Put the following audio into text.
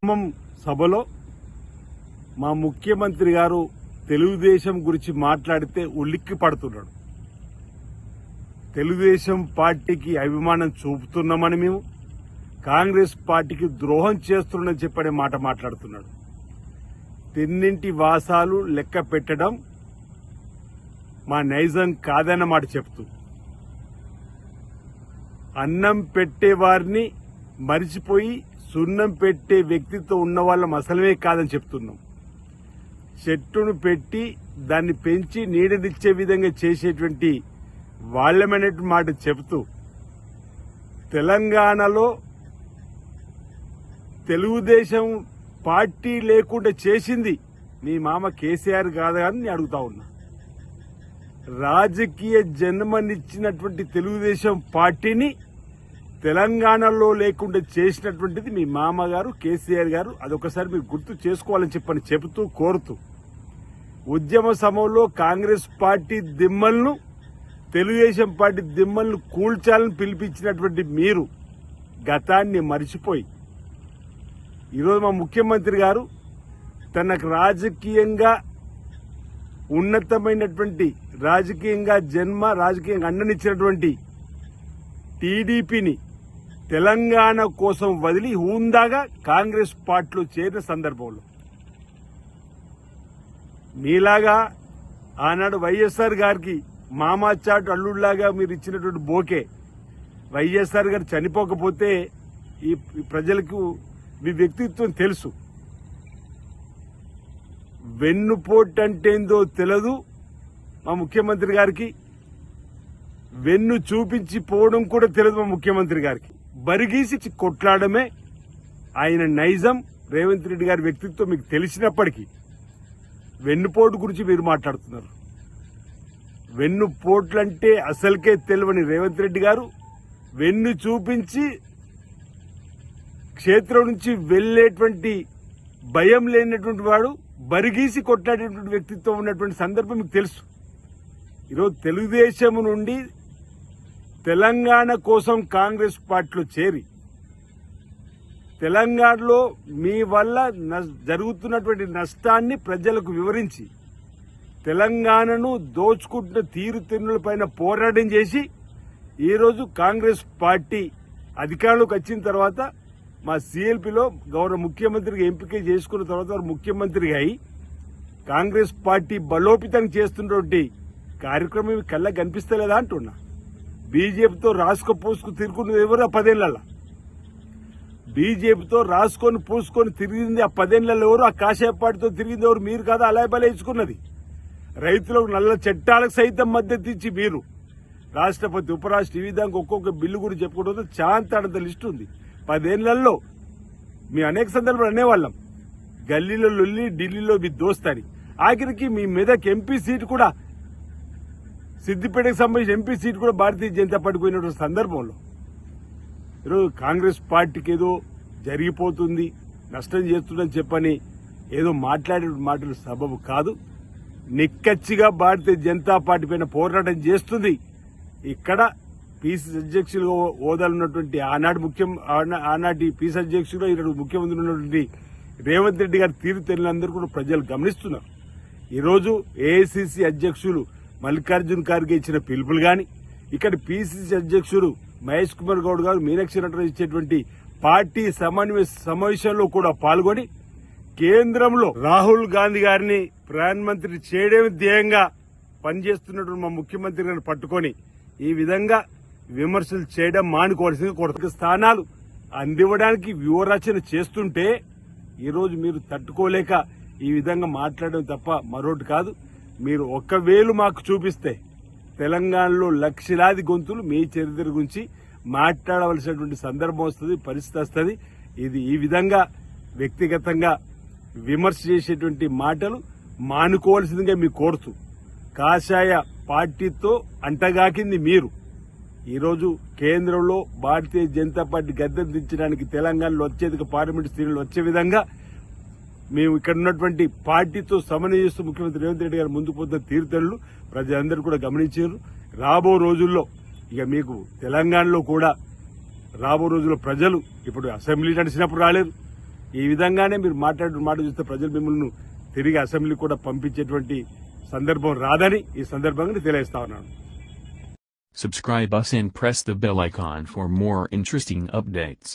సభలో మా ముఖ్యమంత్రి గారు తెలుగుదేశం గురించి మాట్లాడితే ఉలిక్కి పడుతున్నాడు. తెలుగుదేశం పార్టీకి అభిమానం చూపుతున్నామని మేము కాంగ్రెస్ పార్టీకి ద్రోహం చేస్తున్నామని చెప్పనే మాట మాట్లాడుతున్నాడు. తిన్నింటి వాసాలు లెక్క పెట్టడం మా నైజం కాదన్న మాట చెప్తూ అన్నం పెట్టేవారిని మరిచిపోయి సున్నం పెట్టే వ్యక్తితో ఉన్న వాళ్ళం అసలమే కాదని చెప్తున్నాం. చెట్టును పెట్టి దాన్ని పెంచి నీడనిచ్చే విధంగా చేసేటువంటి వాళ్ళమనేటువంటి మాట చెబుతూ తెలంగాణలో తెలుగుదేశం పార్టీ లేకుండా చేసింది మీ మామ కేసీఆర్ కాదా అని అడుగుతా ఉన్నా. రాజకీయ జన్మనిచ్చినటువంటి తెలుగుదేశం పార్టీని తెలంగాణలో లేకుండా చేసినటువంటిది మీ మామగారు కేసీఆర్ గారు. అదొకసారి మీరు గుర్తు చేసుకోవాలని చెప్పని చెబుతూ కోరుతూ ఉద్యమ సమయంలో కాంగ్రెస్ పార్టీ దిమ్మలను తెలుగుదేశం పార్టీ దిమ్మలను కూల్చాలని పిలిపించినటువంటి మీరు గతాన్ని మరిచిపోయి ఈరోజు మా ముఖ్యమంత్రి గారు తనకు రాజకీయంగా ఉన్నతమైనటువంటి రాజకీయంగా అండనిచ్చినటువంటి టీడీపీని తెలంగాణ కోసం వదిలి హూందాగా కాంగ్రెస్ పార్టీలో చేరిన సందర్భంలో మీలాగా ఆనాడు వైఎస్ఆర్ గారికి మామాచాటు అల్లుళ్లాగా మీరు ఇచ్చినటువంటి బోకే వైఎస్ఆర్ గారు చనిపోకపోతే ఈ ప్రజలకు మీ వ్యక్తిత్వం తెలుసు. వెన్నుపోటు అంటేందో తెలియదు మా ముఖ్యమంత్రి గారికి, వెన్ను చూపించి పోవడం కూడా తెలియదు మా ముఖ్యమంత్రి గారికి. బరిగీసి కొట్లాడమే ఆయన నైజం. రేవంత్ రెడ్డి గారి వ్యక్తిత్వం మీకు తెలిసినప్పటికీ వెన్నుపోటు గురించి మీరు మాట్లాడుతున్నారు. వెన్నుపోట్లంటే అసలుకే తెలియని రేవంత్ రెడ్డి గారు వెన్ను చూపించి క్షేత్రం నుంచి వెళ్లేటువంటి భయం లేనటువంటి వాడు, బరిగీసి కొట్లాడేటువంటి వ్యక్తిత్వం ఉన్నటువంటి సందర్భం మీకు తెలుసు. ఈరోజు తెలుగుదేశం నుండి తెలంగాణ కోసం కాంగ్రెస్ పార్టీలో చేరి తెలంగాణలో మీ వల్ల జరుగుతున్నటువంటి నష్టాన్ని ప్రజలకు వివరించి తెలంగాణను దోచుకుంటున్న తీరుతెన్నులపైన పోరాటం చేసి ఈరోజు కాంగ్రెస్ పార్టీ అధికారంలోకి వచ్చిన తర్వాత మా సిఎల్పిలో గౌరవ ముఖ్యమంత్రిగా ఎంపిక చేసుకున్న తర్వాత వారు ముఖ్యమంత్రిగా అయి కాంగ్రెస్ పార్టీ బలోపేతం చేస్తున్నటువంటి కార్యక్రమం కళ్ళ కనిపిస్తలేదా అంటున్నా. బీజేపీతో రాసుకు పూసుకు తిరుగుతున్నది ఎవరు? 10 ఏళ్లలో బీజేపీతో రాసుకొని పూసుకొని తిరిగింది ఆ 10 ఏళ్లలో ఎవరు? ఆ కాషాయ పార్టీతో తిరిగింది ఎవరు? మీరు కదా అలాయబలే ఇచ్చుకున్నది. రైతులకు నల్ల చట్టాలకు సైతం మద్దతు ఇచ్చి మీరు రాష్ట్రపతి ఉపరాష్ట్ర ఈ విధంగా ఒక్కొక్క బిల్లు గురించి చెప్పుకుంటూ చాంతాడంత లిస్టు ఉంది. 10 ఏళ్లలో మీ అనేక సందర్భాలు అనేవాళ్ళం గల్లీలో లొల్లి, ఢిల్లీలో మీ దోస్తని. ఆఖరికి మీ మెదక్ ఎంపీ సీటు కూడా, సిద్దిపేటకు సంబంధించిన ఎంపీ సీటు కూడా భారతీయ జనతా పార్టీ పోయినటువంటి సందర్భంలో ఈరోజు కాంగ్రెస్ పార్టీకి ఏదో జరిగిపోతుంది, నష్టం చేస్తుందని చెప్పని ఏదో మాట్లాడే మాటలు సబబు కాదు. నిక్కచ్చిగా భారతీయ జనతా పార్టీ పైన పోరాటం చేస్తుంది. ఇక్కడ పీసీసీ అధ్యక్షులుగా హోదాలు ఉన్నటువంటి ఆనాటి పీసీ అధ్యక్షులుగా ఈరోజు ముఖ్యమంత్రి ఉన్నటువంటి రేవంత్ రెడ్డి గారి తీరుతెన్నులందరూ కూడా ప్రజలు గమనిస్తున్నారు. ఈరోజు ఏఐసీసీ అధ్యక్షులు మల్లికార్జున్ ఖార్గే ఇచ్చిన పిలుపులు గాని, ఇక్కడ పీసీసీ అధ్యక్షుడు మహేష్ కుమార్ గౌడ్ గారు మీనాక్షి నటరాజన్ ఇచ్చేటువంటి పార్టీ సమన్వయ సమావేశంలో కూడా పాల్గొని కేంద్రంలో రాహుల్ గాంధీ గారిని ప్రధానమంత్రి చేయడమే ధ్యేయంగా పనిచేస్తున్నటువంటి మా ముఖ్యమంత్రి గారిని పట్టుకొని ఈ విధంగా విమర్శలు చేయడం మానుకోవాల్సింది. కొత్త స్థానాలు అందివ్వడానికి వ్యూహరచన చేస్తుంటే ఈరోజు మీరు తట్టుకోలేక ఈ విధంగా మాట్లాడడం తప్ప మరొకటి కాదు. మీరు 1,000 మాకు చూపిస్తే తెలంగాణలో లక్షలాది గొంతులు మీ చరిత్ర గురించి మాట్లాడవలసినటువంటి సందర్భం వస్తుంది, పరిస్థితి వస్తుంది. ఇది ఈ విధంగా వ్యక్తిగతంగా విమర్శ చేసేటువంటి మాటలు మానుకోవాల్సిందిగా మీకు కోరుతూ, కాషాయ పార్టీతో అంటగాకింది మీరు. ఈరోజు కేంద్రంలో భారతీయ జనతా పార్టీ గద్దె దించడానికి తెలంగాణలో అత్యధిక పార్లమెంటు స్థానాలు వచ్చే విధంగా మేము ఇక్కడ ఉన్నటువంటి పార్టీతో సమన్వయం చేస్తూ ముఖ్యమంత్రి రేవంత్ రెడ్డి గారు ముందుకు పోతున్న తీరుతెన్నులు ప్రజలందరూ కూడా గమనించారు. రాబో రోజుల్లో ఇక మీకు తెలంగాణలో కూడా రాబో రోజుల్లో ప్రజలు ఇప్పుడు అసెంబ్లీ నడిచినప్పుడు రాలేరు, ఈ విధంగానే మీరు మాట్లాడిన మాట చూస్తే ప్రజలు మిమ్మల్ని తిరిగి అసెంబ్లీ కూడా పంపించేటువంటి సందర్భం రాదని ఈ సందర్భంగా తెలియజేస్తా ఉన్నాను. Subscribe us and press the bell icon for more interesting updates.